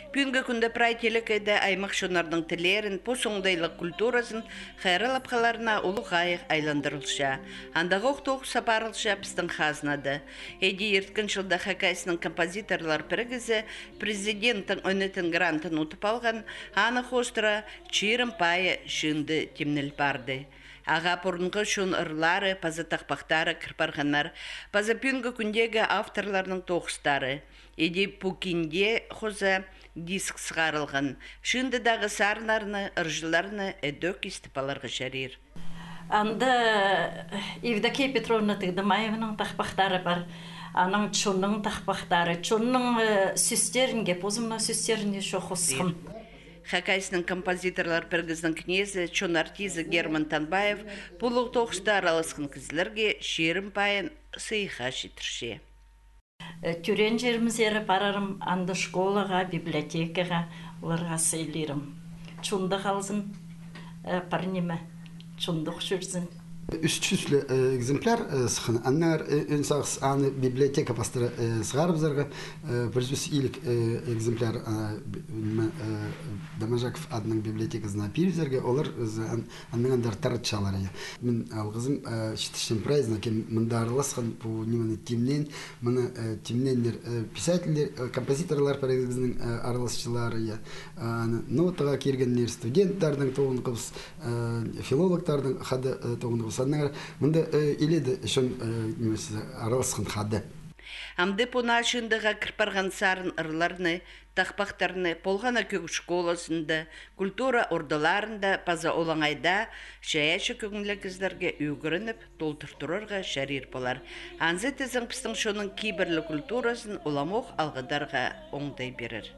Бүгінгі күнді прайтелік әді аймақ шонардың тілерін, посоңдайлық культурасын қайрылапқаларына ұлы ғайық айландырылша. Андағы оқтоқ сапарылша пістің қазынады. Әді ерткін жылда хакайсының композиторлар біргізі президенттің өнетін грантын ұтып алған аны қостыра чирым пайы жынды темнел барды. Аға бұрынғы шын ұрлары, паза тақпақтары, кірпарғанар, паза пүнгі күндегі авторларының тоқыстары. Еде пукинде қоза диск сығарылған. Шындыдағы сарнарыны, ұржыларыны әдөк істіпаларға жарир. Анда Евдокия Петровна Тыгдымаевның тақпақтары бар. Аның чонның тақпақтары. Чонның сүстерінге, позымна сүстерінде шоқысқын. Хакайсының композиторлар біргіздің кнезі, чон артизі Герман Танбаев бұлық тоқышта араласқын кізлерге шерім пайын сыйға жетірше. Түрен жеріміз ері барарым, анды школаға, библиотекаға, оларға сөйлерім. Чонды қалзын, парнеме, чондық жүрзін. 300 экземпляр сыхын. Аннар үнсағыз аны библиотека пастыры сығарып зарға. Бір жүз илік экземпляр Дамажаков адының библиотекасына пиріп зәрге. Олар анныңандар таратшалары. Мен алғызым шетіштен праздник. Мында араласқан бұл немені темнен. Мұны темнендер писательдер, композиторлар паразгізінің араласшылары. Нотаға кергенлер студенттардың тоғын қылыс, филологтардың қады тоғын қылыс. Мында еледі үшін араласқан қады. Амды пуналшындыға кірпарған сарын ұрларыны, тақпақтарыны, полғана көк школасында, культура ордаларында, паза олаңайда, шаяшы көгінлі кіздерге үйгірініп, толтыртырырға шарир болар. Анзы тізің пістің шоның кейбірлі культурасын оламоқ алғыдарға оңдай берір.